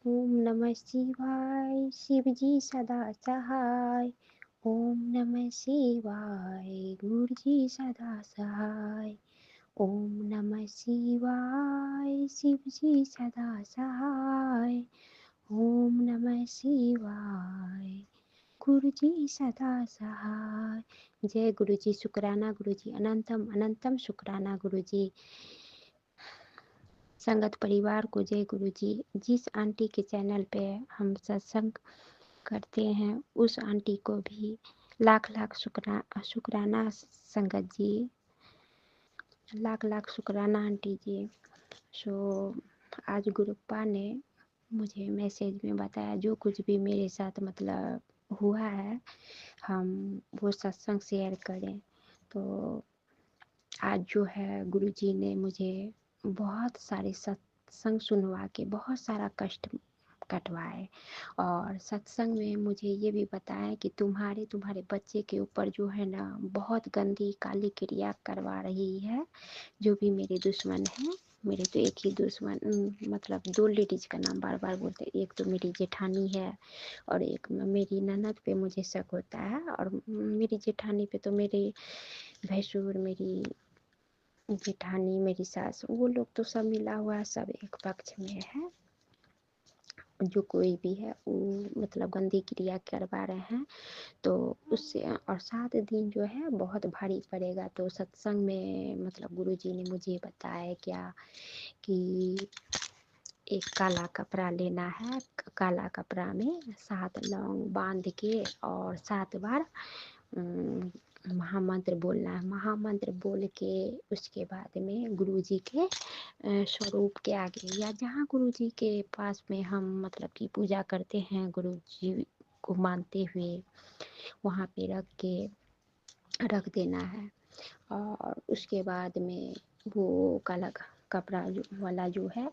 ओम नमः शिवाय शिव जी सदा सहाय। ओम नमः शिवाय गुरु जी सदा सहाय। ओम नमः शिवाय शिव जी सदा सहाय। ओम नमः शिवाय गुरु जी सदा सहाय। जय गुरु जी। शुक्राना गुरु जी। अनंतम अनंतम शुक्राना गुरु जी। संगत परिवार को जय गुरु जी। जिस आंटी के चैनल पे हम सत्संग करते हैं उस आंटी को भी लाख लाख शुक्राना संगत जी। लाख लाख शुक्राना आंटी जी। सो आज गुरुप्पा ने मुझे मैसेज में बताया जो कुछ भी मेरे साथ मतलब हुआ है हम वो सत्संग शेयर करें। तो आज जो है गुरुजी ने मुझे बहुत सारे सत्संग सुनवा के बहुत सारा कष्ट कटवाए और सत्संग में मुझे ये भी बताया कि तुम्हारे बच्चे के ऊपर जो है ना बहुत गंदी काली क्रिया करवा रही है जो भी मेरे दुश्मन है। मेरे तो एक ही दुश्मन मतलब दो लेडीज का नाम बार बार बोलते, एक तो मेरी जेठानी है और एक मेरी ननद पे मुझे शक होता है और मेरी जेठानी पे तो मेरे भैंसुर मेरी जेठानी मेरी सास वो लोग तो सब मिला हुआ सब एक पक्ष में है। जो कोई भी है वो मतलब गंदी क्रिया करवा रहे हैं तो उससे और 7 दिन जो है बहुत भारी पड़ेगा। तो सत्संग में मतलब गुरुजी ने मुझे बताया क्या कि एक काला कपड़ा लेना है। काला कपड़ा में 7 लौंग बांध के और 7 बार महामंत्र बोलना है। महामंत्र बोल के उसके बाद में गुरुजी के स्वरूप के आगे या जहाँ गुरुजी के पास में हम मतलब कि पूजा करते हैं गुरुजी को मानते हुए वहाँ पे रख देना है। और उसके बाद में वो काला कपड़ा वाला जो है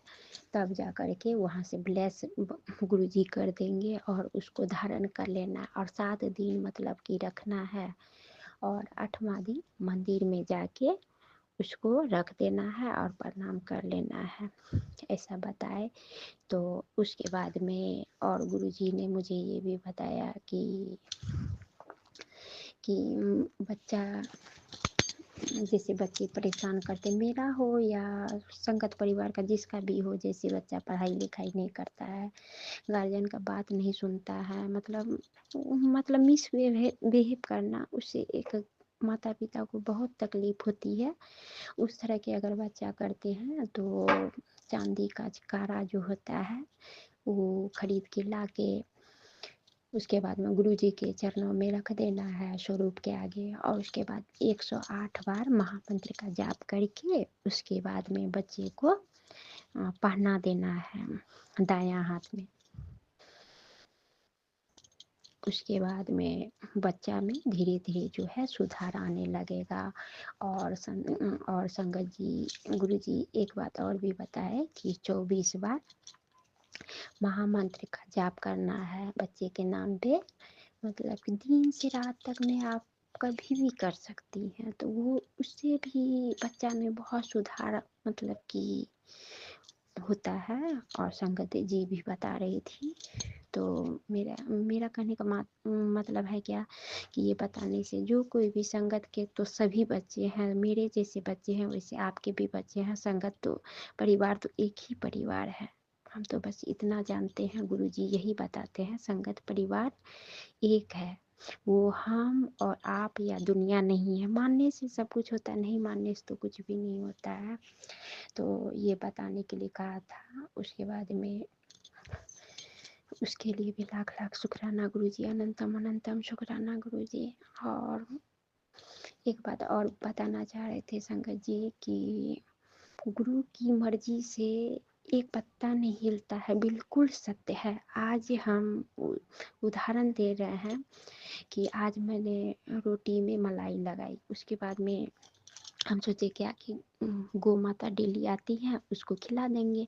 तब जा कर के वहाँ से ब्लेस गुरुजी कर देंगे और उसको धारण कर लेना और 7 दिन मतलब कि रखना है और 8वां दिन मंदिर में जाके उसको रख देना है और प्रणाम कर लेना है ऐसा बताए। तो उसके बाद में और गुरुजी ने मुझे ये भी बताया कि बच्चा जैसे बच्चे परेशान करते मेरा हो या संगत परिवार का जिसका भी हो, जैसे बच्चा पढ़ाई लिखाई नहीं करता है, गार्जियन का बात नहीं सुनता है, मतलब मिसबिहेव करना, उससे एक माता पिता को बहुत तकलीफ होती है। उस तरह के अगर बच्चा करते हैं तो चांदी का कारा जो होता है वो खरीद के ला के उसके बाद में गुरुजी के चरणों में रख देना है स्वरूप के आगे और उसके बाद 108 बार महामंत्र का जाप करके उसके बाद में बच्चे को पहना देना है दायां हाथ में। उसके बाद में बच्चा में धीरे धीरे जो है सुधार आने लगेगा। और संगत जी गुरु जी एक बात और भी बताए कि 24 बार महामंत्र का जाप करना है बच्चे के नाम पे। मतलब कि दिन से रात तक में आप कभी भी कर सकती हैं तो वो उससे भी बच्चा में बहुत सुधार मतलब कि होता है। और संगत जी भी बता रही थी। तो मेरा मेरा कहने का मतलब है क्या कि ये बताने से जो कोई भी संगत के तो सभी बच्चे हैं, मेरे जैसे बच्चे हैं वैसे आपके भी बच्चे हैं। संगत तो परिवार तो एक ही परिवार है। हम तो बस इतना जानते हैं, गुरुजी यही बताते हैं संगत परिवार एक है। वो हम और आप या दुनिया नहीं है। मानने से सब कुछ होता है, नहीं मानने से तो कुछ भी नहीं होता है। तो ये बताने के लिए कहा था। उसके बाद में उसके लिए भी लाख लाख शुक्राना गुरुजी, अनंतम अनंतम शुक्राना गुरुजी। और एक बात और बताना चाह रहे थे संगत जी कि गुरु की मर्जी से एक पत्ता नहीं हिलता है, बिल्कुल सत्य है। आज हम उदाहरण दे रहे हैं कि आज मैंने रोटी में मलाई लगाई, उसके बाद में हम सोचे क्या कि गौ माता डेली आती है उसको खिला देंगे।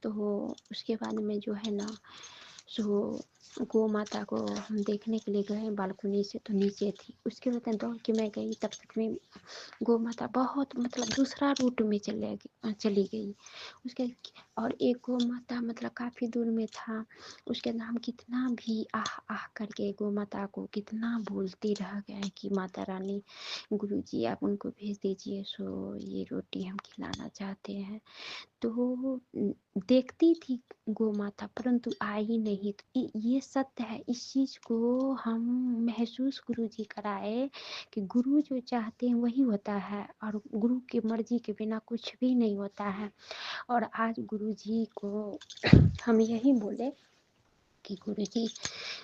तो उसके बाद में जो है ना सो गौ माता को हम देखने के लिए गए बालकनी से, तो नीचे थी। उसके बाद दौड़ के मैं गई, तब तक में गौ माता बहुत मतलब दूसरा रूट में चली गई उसके। और एक गौ माता मतलब काफ़ी दूर में था। उसके अंदर हम कितना भी आह आह करके गौ माता को कितना बोलते रह गए कि माता रानी, गुरुजी आप उनको भेज दीजिए, सो ये रोटी हम खिलाना चाहते हैं। तो देखती थी गौ माता, परंतु आई नहीं। तो ये सत्य है, इस चीज को हम महसूस गुरुजी कराए कि गुरु जो चाहते हैं वही होता है, और गुरु की मर्जी के बिना कुछ भी नहीं होता है। और आज गुरुजी को हम यही बोले कि गुरुजी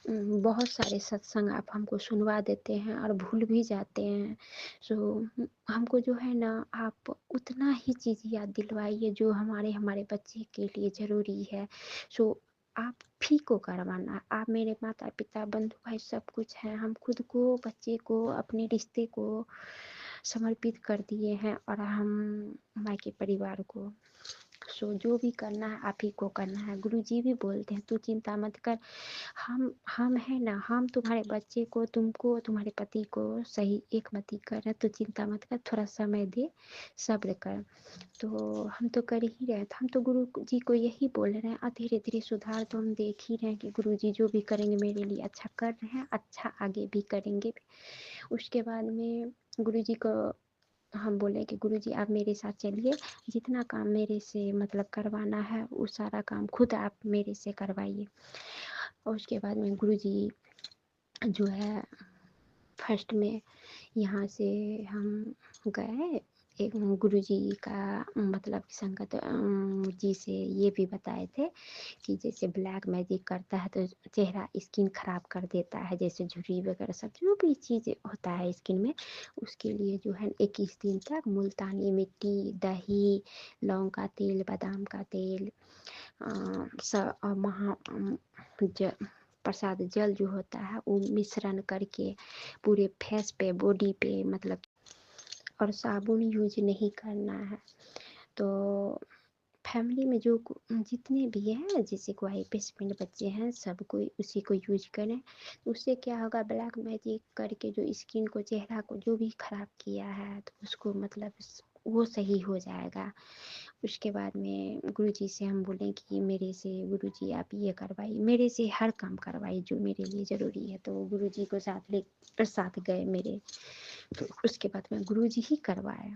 बहुत सारे सत्संग आप हमको सुनवा देते हैं और भूल भी जाते हैं। सो हमको जो है ना, आप उतना ही चीज़ याद दिलवाइए जो हमारे बच्चे के लिए ज़रूरी है। सो आप ही को करवाना, आप मेरे माता पिता बंधु भाई सब कुछ हैं। हम खुद को, बच्चे को, अपने रिश्ते को समर्पित कर दिए हैं, और हम मायके परिवार को। सो जो भी करना है आप ही को करना है। गुरुजी भी बोलते हैं तू चिंता मत कर, हम है ना, हम तुम्हारे बच्चे को, तुमको, तुम्हारे पति को सही एकमति कर रहे, तो चिंता मत कर, थोड़ा समय दे, सब्र कर। तो हम तो कर ही रहे थे, हम तो गुरु जी को यही बोल रहे हैं। और धीरे धीरे सुधार तो हम देख ही रहे हैं कि गुरु जी जो भी करेंगे मेरे लिए अच्छा कर रहे हैं, अच्छा आगे भी करेंगे। उसके बाद में गुरु जी को हम बोले कि गुरुजी आप मेरे साथ चलिए, जितना काम मेरे से मतलब करवाना है वो सारा काम खुद आप मेरे से करवाइए। और उसके बाद में गुरुजी जो है फर्स्ट में यहाँ से हम गए। एक गुरुजी का मतलब संगत जी से ये भी बताए थे कि जैसे ब्लैक मैजिक करता है तो चेहरा स्किन खराब कर देता है, जैसे झुर्री वगैरह सब जो भी चीज़ होता है स्किन में, उसके लिए जो है 21 दिन तक मुल्तानी मिट्टी, दही, लौंग का तेल, बादाम का तेल, प्रसाद जल जो होता है वो मिश्रण करके पूरे फेस पे, बॉडी पे मतलब, और साबुन यूज नहीं करना है। तो फैमिली में जो जितने भी हैं, जैसे कोई पेशेंट बच्चे हैं, सब कोई उसी को यूज करें। उससे क्या होगा, ब्लैक मैजिक करके जो स्किन को, चेहरा को जो भी खराब किया है तो उसको मतलब वो सही हो जाएगा। उसके बाद में गुरुजी से हम बोलें कि मेरे से गुरुजी आप ये करवाइए, मेरे से हर काम करवाइए जो मेरे लिए ज़रूरी है। तो गुरुजी को साथ गए मेरे। तो उसके बाद में गुरुजी ही करवाए।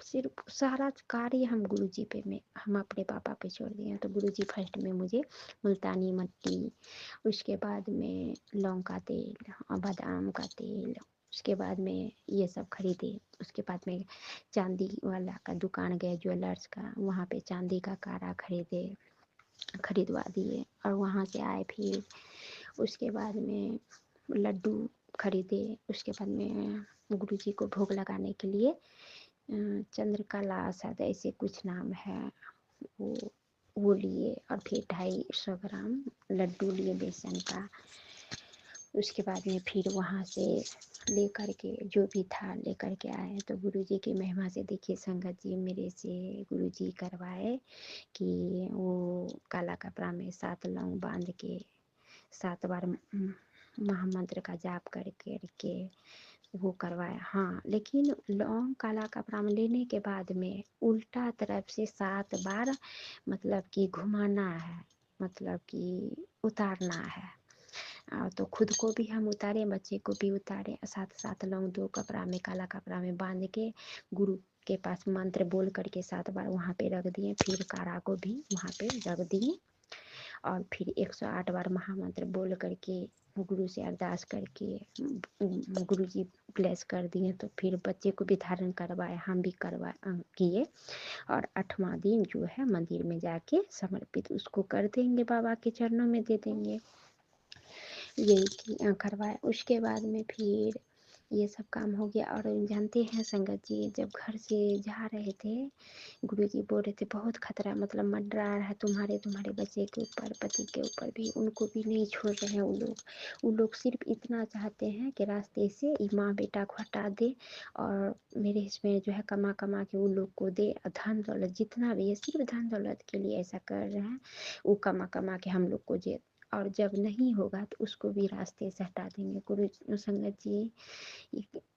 सिर्फ सारा कार्य हम गुरुजी पे में हम अपने पापा पे छोड़ दिए। तो गुरुजी फर्स्ट में मुझे मुल्तानी मिट्टी, उसके बाद में लौंग का तेल और बादाम का तेल, उसके बाद में ये सब खरीदे। उसके बाद में चांदी वाला का दुकान गए, ज्वेलर्स का, वहाँ पे चांदी का कारा खरीदवा दिए। और वहाँ से आए फिर उसके बाद में लड्डू खरीदे। उसके बाद में गुरुजी को भोग लगाने के लिए चंद्रकला शायद ऐसे कुछ नाम है, वो लिए। और फिर 250 ग्राम लड्डू लिए बेसन का। उसके बाद में फिर वहाँ से लेकर के जो भी था लेकर के आए। तो गुरुजी की महिमा से देखिए संगत जी, मेरे से गुरुजी करवाए कि वो काला कपड़ा में 7 लौंग बांध के 7 बार महामंत्र का जाप करके वो करवाया। हाँ, लेकिन लौंग काला कपड़ा में लेने के बाद में उल्टा तरफ से 7 बार मतलब कि घुमाना है, मतलब कि उतारना है। तो खुद को भी हम उतारे, बच्चे को भी उतारे। साथ साथ लौंग 2 कपड़ा में, काला कपड़ा में बांध के गुरु के पास मंत्र बोल करके 7 बार वहाँ पे रख दिए। फिर कारा को भी वहाँ पे रख दिए, और फिर 108 बार महामंत्र बोल करके गुरु से अरदास करके गुरु जी ब्लेस कर दिए। तो फिर बच्चे को भी धारण करवाए, हम भी किए। और 8वां दिन जो है मंदिर में जाके समर्पित उसको कर देंगे, बाबा के चरणों में दे देंगे। यही करवाए। उसके बाद में फिर ये सब काम हो गया। और जानते हैं संगत जी, जब घर से जा रहे थे गुरुजी बोल रहे थे बहुत खतरा, मतलब मंडरा है तुम्हारे बच्चे के ऊपर, पति के ऊपर भी, उनको भी नहीं छोड़ रहे हैं वो लोग सिर्फ इतना चाहते हैं कि रास्ते से माँ बेटा को हटा दे, और मेरे इसमें जो है कमा के वो लोग को दे। धन दौलत जितना भी है सिर्फ धन दौलत के लिए ऐसा कर रहे हैं। वो कमा के हम लोग को और जब नहीं होगा तो उसको भी रास्ते से हटा देंगे। गुरु संगत जी,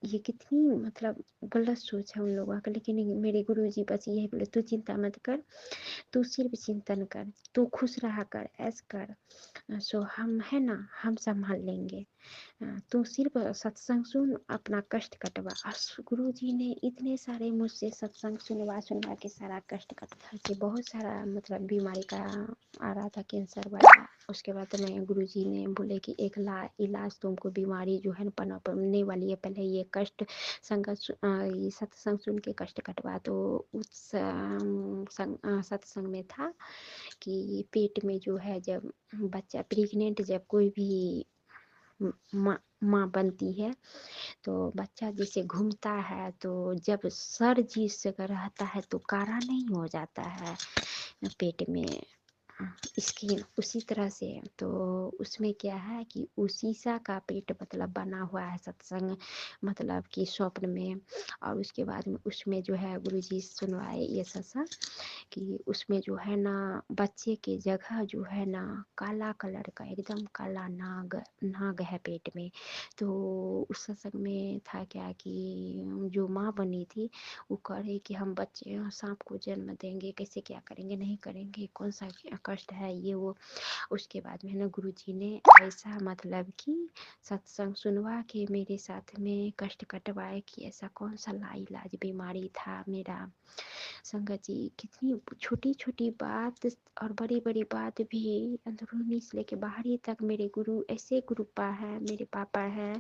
ये कितनी मतलब गलत सोच है उन लोगों का। लेकिन मेरे गुरु जी बस यही बोले, तू चिंता मत कर, तू सिर्फ चिंतन कर, तू खुश रहा कर, ऐस कर, सो हम है ना, हम संभाल लेंगे। तू सिर्फ सत्संग सुन, अपना कष्ट कटवा। गुरु जी ने इतने सारे मुझसे सत्संग सुनवा सुनवा के सारा कष्ट कटवा के, बहुत सारा मतलब बीमारी का आ रहा था, कैंसर वाला। उसके बाद मैं गुरु जी ने बोले कि एक इलाज तुमको बीमारी जो है पनपने वाली है, पहले ये कष्ट संगत ये सत्संग सुन के कष्ट कटवा। तो उस सत्संग में था कि पेट में जो है, जब बच्चा प्रेग्नेंट, जब कोई भी माँ बनती है तो बच्चा जिसे घूमता है, तो जब सर जिस जगह रहता है तो कारा नहीं हो जाता है पेट में स्किन, उसी तरह से। तो उसमें क्या है कि उसी सा का पेट मतलब बना हुआ है सत्संग मतलब कि स्वप्न में। और उसके बाद में उसमें जो है गुरुजी सुनवाए ये सत्संग कि उसमें जो है ना, बच्चे के जगह जो है ना, काला कलर का एकदम काला नाग है पेट में। तो उस सत्संग में था क्या कि जो माँ बनी थी वो कह रही कि हम बच्चे सांप को जन्म देंगे, कैसे क्या करेंगे, नहीं करेंगे, कौन सा कष्ट है ये वो। उसके बाद में ना गुरुजी ने ऐसा मतलब कि सत्संग सुनवा के मेरे साथ में कष्ट कटवाए कि ऐसा कौन सा लाइलाज बीमारी था मेरा। संगत जी, कितनी छोटी छोटी बात और बड़ी बड़ी बात भी अंदरूनी से लेके बाहरी तक मेरे गुरु ऐसे गुरुपा है, मेरे पापा है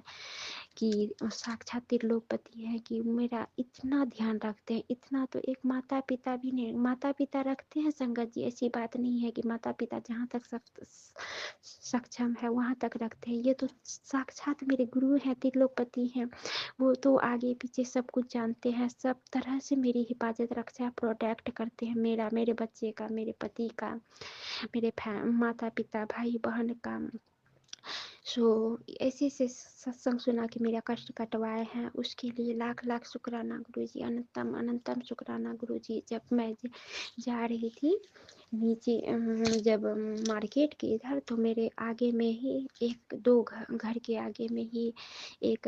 कि साक्षात त्रिलोकपति है कि मेरा इतना ध्यान रखते हैं। इतना तो एक माता पिता भी नहीं, माता पिता रखते हैं संगत जी, ऐसी बात नहीं है कि माता पिता जहाँ तक सक्षम है वहां तक रखते हैं। ये तो साक्षात मेरे गुरु हैं, त्रिलोकपति हैं। वो तो आगे पीछे सब कुछ जानते हैं, सब तरह से मेरी हिफाजत रक्षा प्रोटेक्ट करते हैं, मेरा, मेरे बच्चे का, मेरे पति का, मेरे माता पिता भाई बहन का। सो ऐसे ऐसे सत्संग सुना के मेरा कष्ट कटवाए हैं, उसके लिए लाख लाख शुक्राना गुरुजी, अनंतम अनंतम शुक्राना गुरुजी। जब मैं जा रही थी नीचे, जब मार्केट के इधर, तो मेरे आगे में ही एक दो घर के आगे में ही एक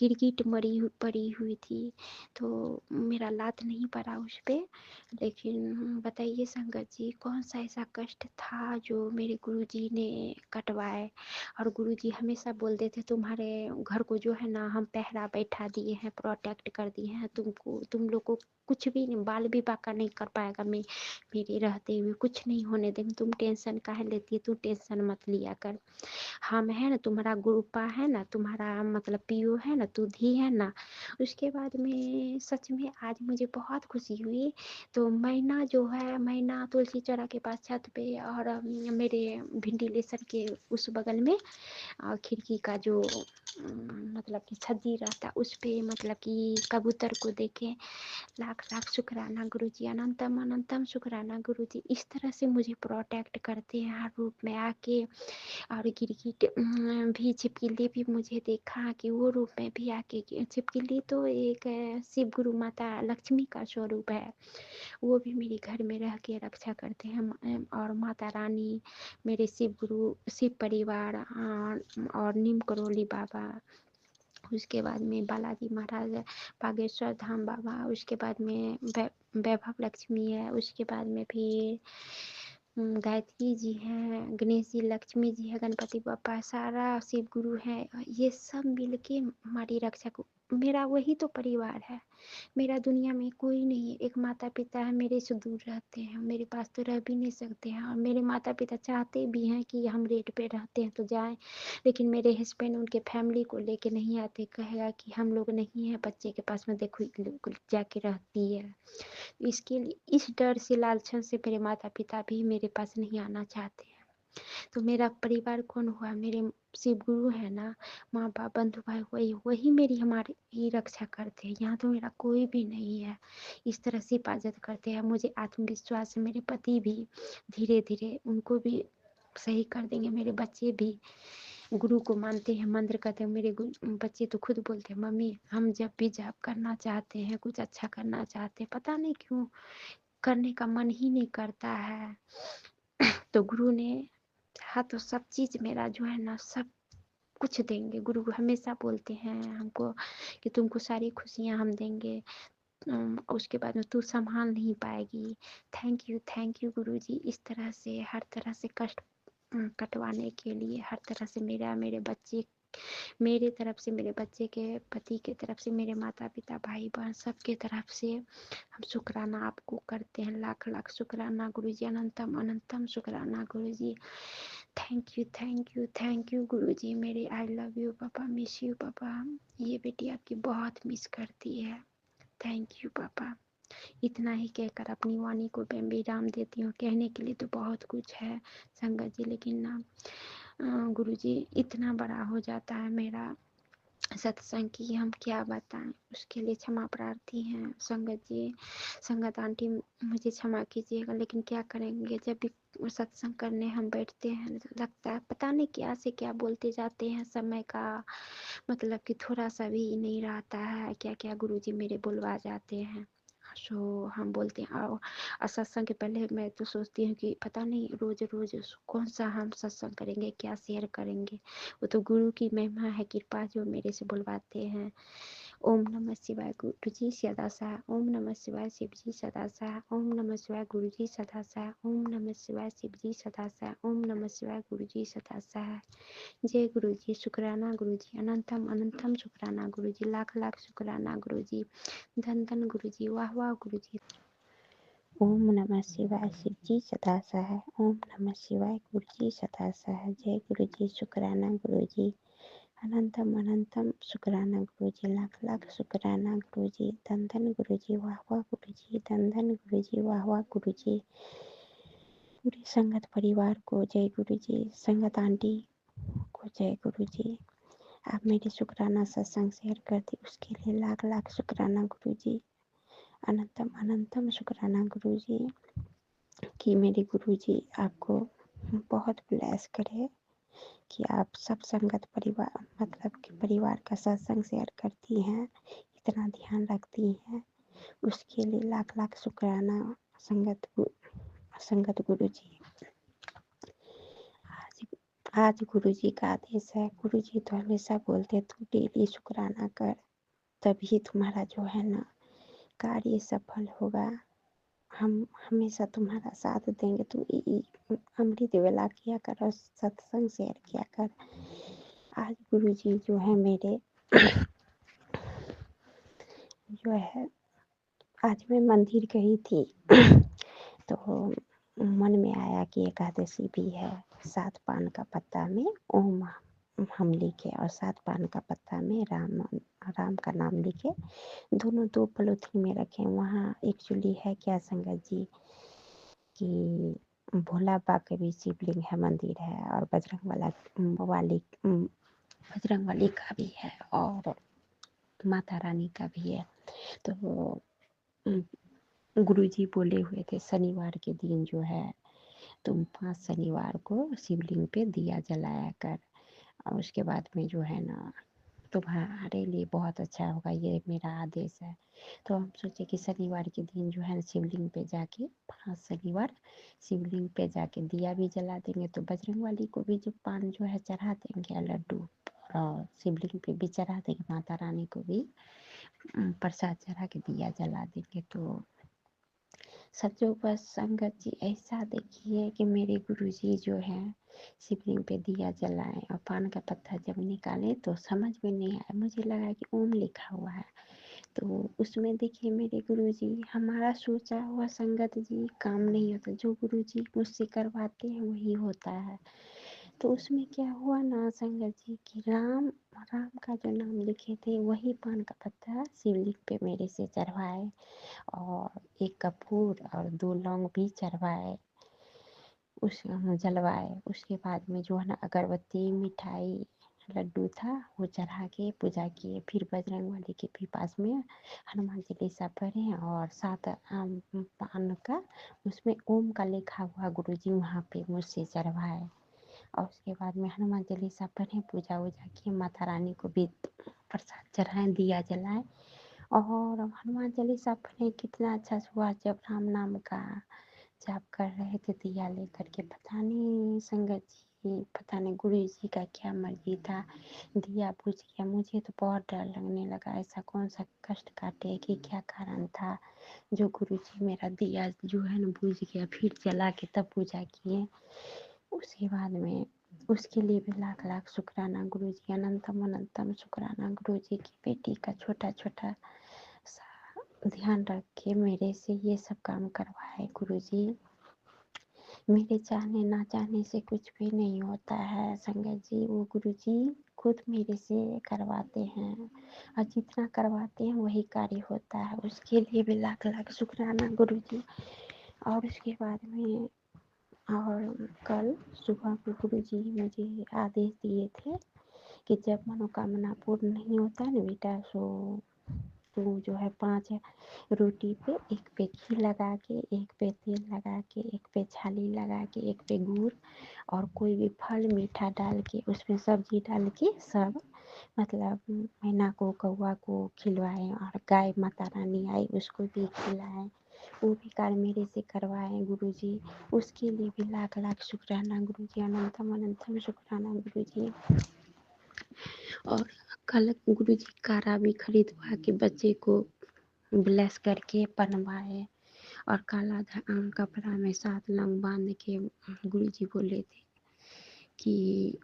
गिरगिट पड़ी हुई थी। तो मेरा लात नहीं पड़ा उस पे। लेकिन बताइए संगत जी, कौन सा ऐसा कष्ट था जो मेरे गुरुजी ने कटवाए। और गुरुजी हमेशा बोलते थे तुम्हारे घर को जो है ना, हम पहरा बैठा दिए हैं, प्रोटेक्ट कर दिए हैं, तुमको, तुम लोग को कुछ भी नहीं, बाल भी बाका नहीं कर पाएगा मेरे रहते हुए, कुछ नहीं होने देंगे। तुम टेंशन काहे लेती है, तू टेंशन मत लिया कर, हम है ना, तुम्हारा गुरुपा है ना, तुम्हारा मतलब पीओ है ना, तू धी है ना। उसके बाद में सच में आज मुझे बहुत खुशी हुई। तो मैना जो है, मैना तुलसी चौरा के पास छत पे, और मेरे वेंटिलेशन के उस बगल में खिड़की का जो मतलब कि छज्जी रहता, उस पे मतलब कि कबूतर को देखे। लाख लाख शुक्राना गुरुजी, अनंतम अनंतम शुक्राना गुरुजी। इस तरह से मुझे प्रोटेक्ट करते हैं हर रूप में आके। और गिरगिट भी, छिपकली भी मुझे देखा कि वो रूप में भी आके, छिपकली तो एक शिव गुरु माता लक्ष्मी का स्वरूप है, वो भी मेरे घर में रह के रक्षा करते हैं। और माता रानी, मेरे शिव गुरु, शिव परिवार, और नीम करोली बाबा, उसके बाद में बालाजी महाराज, बागेश्वर धाम बाबा, उसके बाद में वैभव लक्ष्मी है, उसके बाद में फिर गायत्री जी हैं, गणेश जी, लक्ष्मी जी है, गणपति बप्पा, सारा शिव गुरु है। ये सब मिलके हमारी रक्षा को, मेरा वही तो परिवार है। मेरा दुनिया में कोई नहीं है। एक माता पिता है, मेरे से दूर रहते हैं, मेरे पास तो रह भी नहीं सकते हैं। और मेरे माता पिता चाहते भी हैं कि हम रेट पे रहते हैं तो जाएं, लेकिन मेरे हस्बैंड उनके फैमिली को लेके नहीं आते, कहेगा कि हम लोग नहीं है बच्चे के पास में, देखो जाके रहती है। इसके लिए, इस डर से, लालचन से मेरे माता पिता भी मेरे पास नहीं आना चाहते हैं। तो मेरा परिवार कौन हुआ, मेरे शिव गुरु है ना, माँ बाप, बंधु भाई, वही वही मेरी हमारी ही रक्षा करते हैं। यहाँ तो मेरा कोई भी नहीं है, इस तरह से हिफाजत करते हैं। मुझे आत्मविश्वास है, मेरे पति भी धीरे धीरे उनको भी सही कर देंगे। मेरे बच्चे भी गुरु को मानते हैं, मंत्र करते हैं। मेरे बच्चे तो खुद बोलते हैं, मम्मी हम जब भी जॉब करना चाहते हैं, कुछ अच्छा करना चाहते हैं, पता नहीं क्यों करने का मन ही नहीं करता है। तो गुरु ने था तो सब चीज़ मेरा जो है ना सब कुछ देंगे। गुरु हमेशा बोलते हैं हमको कि तुमको सारी खुशियाँ हम देंगे, उसके बाद में तू संभाल नहीं पाएगी। थैंक यू गुरुजी, इस तरह से हर तरह से कष्ट कटवाने के लिए, हर तरह से मेरे बच्चे, मेरे तरफ से, मेरे बच्चे के पति के तरफ से, मेरे माता पिता भाई बहन सबके तरफ से हम शुक्राना आपको करते हैं। लाख लाख शुक्राना गुरुजी, अनंतम अनंतम शुक्राना गुरुजी। थैंक यू गुरुजी मेरे। आई लव यू पापा, मिस यू पापा। ये बेटी आपकी बहुत मिस करती है। थैंक यू पापा। इतना ही कहकर अपनी वाणी को मैं विराम देती हूँ। कहने के लिए तो बहुत कुछ है संगत जी, लेकिन ना गुरुजी इतना बड़ा हो जाता है मेरा सत्संग की हम क्या बताएं। उसके लिए क्षमा प्रार्थी हैं संगत जी। संगत आंटी मुझे क्षमा कीजिएगा, लेकिन क्या करेंगे, जब भी सत्संग करने हम बैठते हैं लगता है पता नहीं क्या से क्या बोलते जाते हैं। समय का मतलब कि थोड़ा सा भी नहीं रहता है, क्या क्या गुरुजी मेरे बुलवा जाते हैं। सो हम बोलते हैं आओ। और सत्संग के पहले मैं तो सोचती हूँ कि पता नहीं रोज रोज कौन सा हम सत्संग करेंगे, क्या शेयर करेंगे। वो तो गुरु की महिमा है, कृपा जो मेरे से बुलवाते हैं। ओम नमः शिवाय गुरु जी सदा सह। ओम नमः शिवाय शिव जी सदा सह। ओम नमः शिवाय गुरु जी सदा सह। ओम नमः शिवाय शिव जी सदा सह। ओम नमः शिवाय गुरु जी सदा सह। जय गुरु जी, शुक्राना गुरु जी, अनंतम अनंतम शुक्राना गुरु जी, लाख लाख शुक्राना गुरु जी, धन धन गुरु जी, वाह वाह गुरु जी। ओम नमः शिवाय शिव जी सदा सह। ओम नमः शिवाय गुरु जी सदा सह। जय गुरु जी, शुक्राना गुरु जी, अनंतम अनंतम शुक्राना गुरु जी, लाख लाख शुक्राना गुरु जी, धन धन गुरु जी, वाह वाह गुरु जी, धन धन गुरु जी, वाह वाह गुरु जी। पूरे संगत परिवार को जय गुरु जी, संगत आंटी को जय गुरु जी। आप मेरे शुक्राना सत्संग शेयर कर दी, उसके लिए लाख लाख शुक्राना गुरु जी, अनंतम अनंतम शुक्राना गुरु जी। कि मेरे गुरु जी आपको बहुत ब्लेस करे, कि आप सब संगत परिवार मतलब कि परिवार का सत्संग शेयर करती हैं, इतना ध्यान रखती हैं, उसके लिए लाख लाख शुक्राना संगत गुरु जी। आज गुरु जी का आदेश है। गुरु जी तो हमेशा बोलते तू डेली शुक्राना कर, तभी तुम्हारा जो है ना कार्य सफल होगा। हम हमेशा तुम्हारा साथ देंगे। तू अमृत वेला किया कर और सत्संग शेयर किया कर। आज गुरु जी जो है मेरे जो है, आज मैं मंदिर गई थी तो मन में आया कि एकादशी भी है। 7 पान का पत्ता में ओम हम लिखे और 7 पान का पत्ता में राम का नाम लिखे, दोनों 2 पॉलीथीन में रखे। वहाँ एक्चुअली है क्या संगत जी कि भोला बाबा के भी शिवलिंग है, मंदिर है, और बजरंग वाली का भी है और माता रानी का भी है। तो गुरुजी बोले हुए थे शनिवार के दिन जो है तुम 5 शनिवार को शिवलिंग पे दिया जलाया कर, और उसके बाद में जो है ना तुम्हारे लिए बहुत अच्छा होगा, ये मेरा आदेश है। तो हम सोचे कि शनिवार के दिन जो है शिवलिंग पे जाके 5 शनिवार शिवलिंग पे जाके दिया भी जला देंगे, तो बजरंग वाली को भी जो पान जो है चढ़ा देंगे, लड्डू, और शिवलिंग पे भी चढ़ा देंगे, माता रानी को भी प्रसाद चढ़ा के दिया जला देंगे। तो सचो बस संगत जी ऐसा देखिए कि मेरे गुरुजी जो है शिवलिंग पे दिया जलाए और पान का पत्ता जब निकाले तो समझ में नहीं आया, मुझे लगा कि ओम लिखा हुआ है। तो उसमें देखिए मेरे गुरुजी, हमारा सोचा हुआ संगत जी काम नहीं होता, जो गुरुजी मुझसे करवाते हैं वही होता है। तो उसमें क्या हुआ ना संगत जी कि राम राम का जो नाम लिखे थे वही पान का पत्ता शिवलिंग पे मेरे से चढ़वाए, और 1 कपूर और 2 लौंग भी चढ़वाए, उस जलवाए। उसके बाद में जो है ना अगरबत्ती, मिठाई, लड्डू था वो चढ़ा के पूजा किए। फिर बजरंग बली के भी पास में हनुमान चालीसा पढ़े और 7 पान का उसमें ओम का लिखा हुआ गुरुजी वहाँ पे मुझसे चढ़वाए, और उसके बाद में हनुमान चालीसा पढ़े, पूजा वूजा की, माता रानी को भी प्रसाद चढ़ाए, दिया जलाए, और हनुमान चालीसा पढ़े। कितना अच्छा हुआ जब राम नाम का जाप कर रहे थे दिया लेकर के। पता नहीं संगत जी, पता नहीं गुरु जी का क्या मर्जी था, दिया बुझ गया। मुझे तो बहुत डर लगने लगा, ऐसा कौन सा कष्ट काटे कि क्या कारण था जो गुरु जी मेरा दिया जो है ना बुझ गया, फिर जला के तब पूजा किए। उसके बाद में उसके लिए भी लाख लाख शुक्राना गुरु जी, अनंतम अनंतम शुक्राना गुरु जी की बेटी का छोटा छोटा सा ध्यान रख के मेरे से ये सब काम करवाए गुरु जी। मेरे चाहने ना चाहने से कुछ भी नहीं होता है संगत जी, वो गुरु जी खुद मेरे से करवाते हैं और जितना करवाते हैं वही कार्य होता है। उसके लिए भी लाख लाख शुक्राना गुरु जी। और उसके बाद में और कल सुबह को गुरु जी मुझे आदेश दिए थे कि जब मनोकामना पूर्ण नहीं होता है ना बेटा, सो तो जो है 5 रोटी पे, एक पे घी लगा के, एक पे तेल लगा के, एक पे छाली लगा के, एक पे गुड़ और कोई भी फल मीठा डाल के उसमें सब्जी डाल के सब मतलब मैना को कौवा को खिलवाएं और गाय माता रानी आई उसको भी खिलाएं। वो भी कार्य मेरे से करवाएं गुरु जी। उसके लिए भी लाख लाख शुक्राना गुरु जी, अनंतम अनंतम शुक्राना गुरु जी। और कल गुरु जी कारा भी खरीदवा के बच्चे को ब्लेस करके पहनवाए और काला कपड़ा में 7 लंग बांध के गुरु जी बोले थे कि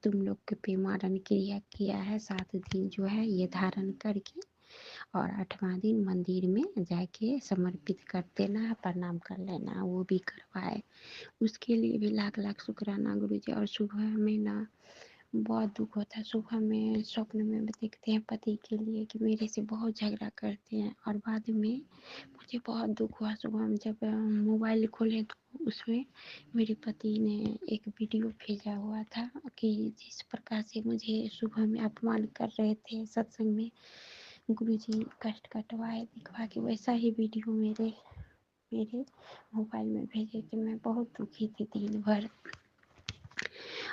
तुम लोग पे मारण क्रिया किया है 7 दिन जो है ये धारण करके, और 8वां दिन मंदिर में जाके समर्पित कर देना, प्रणाम कर लेना। वो भी करवाए, उसके लिए भी लाख लाख शुक्राना गुरु जी। और सुबह में ना बहुत दुख होता है, सुबह में स्वप्न में देखते हैं पति के लिए कि मेरे से बहुत झगड़ा करते हैं, और बाद में मुझे बहुत दुख हुआ। सुबह में जब मोबाइल खोले तो उसमें मेरे पति ने एक वीडियो भेजा हुआ था कि जिस प्रकार से मुझे सुबह में अपमान कर रहे थे सत्संग में, गुरुजी कष्ट कटवाए दिखवा के वैसा ही वीडियो मेरे मेरे मोबाइल में भेजे थे। मैं बहुत दुखी थी दिन भर।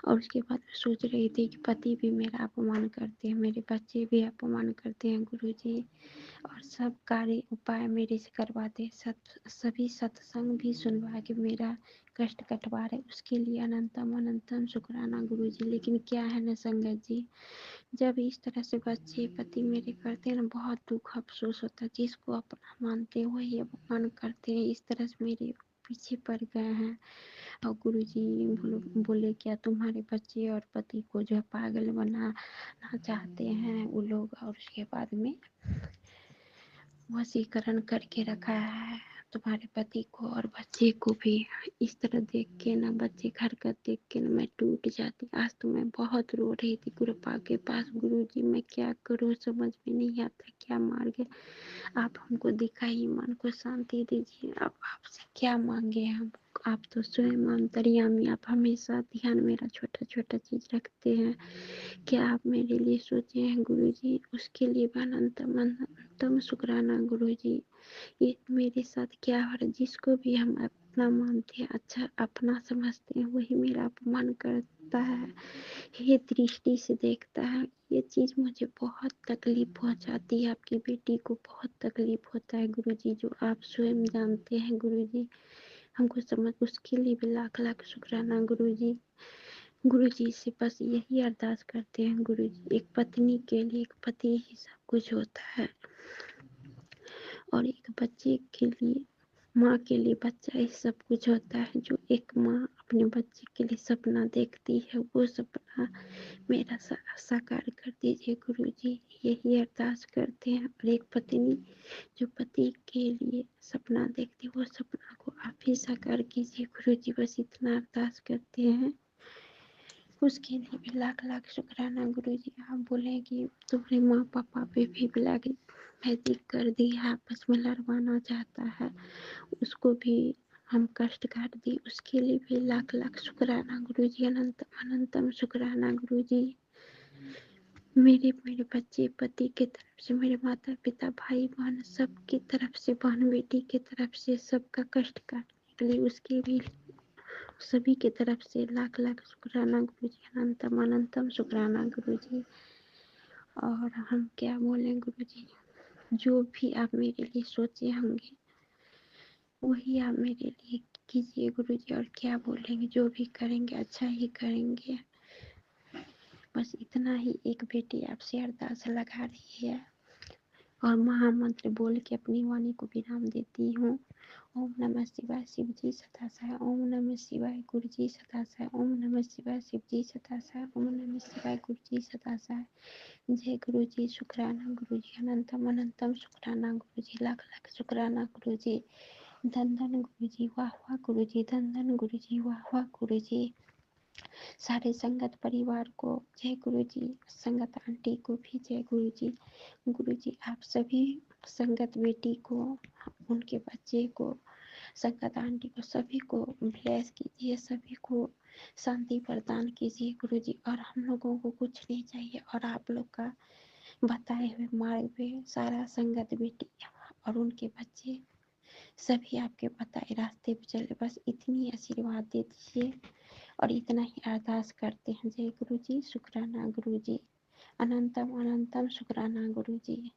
और उसके बाद मैं सोच रही थी कि पति भी मेरा अपमान करते हैं, मेरे बच्चे भी अपमान करते हैं गुरुजी, और सब कार्य उपाय मेरे से करवाते, सभी सत्संग भी सुनवा के मेरा कष्ट कटवा रहे। उसके लिए अनंतम अनंतम शुक्राना गुरुजी। लेकिन क्या है ना संगत जी, जब इस तरह से बच्चे पति मेरे करते हैं ना, बहुत दुख अफसोस होता है। जिसको अपना मानते हैं वही अपमान करते हैं, इस तरह से मेरे पीछे पड़ गए हैं। और गुरुजी बोले क्या तुम्हारे बच्चे और पति को जो है पागल बनाना चाहते हैं वो लोग, और उसके बाद में वशीकरण करके रखा है तुम्हारे पति को और बच्चे को भी। इस तरह देख के ना, बच्चे की हरकत देख के ना मैं टूट जाती। आज तो मैं बहुत रो रही थी गुरुपा के पास, गुरुजी मैं क्या करूं समझ में नहीं आता, क्या मार्ग आप हमको दिखाइए, मन को शांति दीजिए। अब आपसे क्या मांगे हम, आप तो स्वयं अंतर्यामी, आप हमेशा ध्यान मेरा छोटा छोटा चीज रखते हैं। क्या आप मेरे लिए सोचे हैं गुरुजी, उसके लिए अनंतम अनंतम शुक्राना गुरुजी। ये मेरे साथ क्या हो रहा है, जिसको भी हम अपना मानते हैं, अच्छा अपना समझते हैं, वही मेरा अपमान करता है, ये दृष्टि से देखता है। ये चीज मुझे बहुत तकलीफ पहुंचाती है। आपकी बेटी को बहुत तकलीफ होता है गुरुजी, जो आप स्वयं जानते हैं गुरुजी। हमको समझ, उसके लिए भी लाख लाख शुक्राना गुरुजी। गुरुजी से बस यही अरदास करते हैं गुरुजी, एक पत्नी के लिए एक पति ही सब कुछ होता है, और एक बच्चे के लिए माँ के लिए बच्चा ही सब कुछ होता है। जो एक माँ अपने बच्चे के लिए सपना देखती है, वो सपना मेरा साकार कर दीजिए गुरुजी, यही अरदास करते हैं। और एक पत्नी जो पति के लिए सपना देखती है, वो सपना को आप ही साकार कीजिए गुरुजी, बस इतना अरदास करते हैं। उसके लिए भी लाख लाख शुक्राना गुरुजी। आप बोले कि तुम्हारे माँ पापा पे भी ब्लैक मैजिक कर दिया, आपस में लड़वाना चाहता है, उसको भी हम कष्ट काट दी, उसके लिए भी लाख लाख शुक्राना गुरुजी, अनंतम अनंतम शुक्राना गुरुजी। मेरे मेरे बच्चे पति के तरफ से, मेरे माता पिता भाई बहन सबकी तरफ से, बहन बेटी की तरफ से सबका कष्ट काटने के लिए, उसके भी सभी की तरफ से लाख लाख शुक्राना गुरुजी, अनंतम अनंतम शुक्राना गुरुजी। और हम क्या बोलें गुरुजी, जो भी आप मेरे लिए सोचे होंगे वही आप मेरे लिए कीजिए गुरुजी, और क्या बोलेंगे, जो भी करेंगे अच्छा ही करेंगे। बस इतना ही एक बेटी आपसे अरदास लगा रही है और महामंत्र बोल के अपनी वाणी को विराम देती हूँ। ओम नमः शिवाय शिव जी सतासाय, ओम नमः शिवाय गुरु जी सतासाय, ओम नमः शिवाय शिव जी सतासाय, ओम नमः शिवाय गुरु जी सतासाय। जय गुरु जी, शुक्राना गुरु जी, अनंतम अनंतम शुक्राना गुरु जी, लाख लाख शुक्राना गुरु जी। धन धन गुरु जी, वाह वाह गुरु जी, धन धन गुरु जी, वाह वाह गुरु जी। सारे संगत परिवार को जय गुरु जी, संगत आंटी को भी जय गुरु जी। गुरु जी आप सभी संगत बेटी को, उनके बच्चे को, संगत आंटी को, सभी को ब्लेस कीजिए, सभी को शांति प्रदान कीजिए गुरु जी। और हम लोगों को कुछ नहीं चाहिए, और आप लोग का बताए हुए मार्ग पे सारा संगत बेटी और उनके बच्चे सभी आपके बताए रास्ते पे चले, बस इतनी आशीर्वाद दे दीजिए। और इतना ही अरदास करते हैं। जय गुरु जी, शुक्राना गुरु जी, अनंतम अनंतम शुक्राना गुरु जी।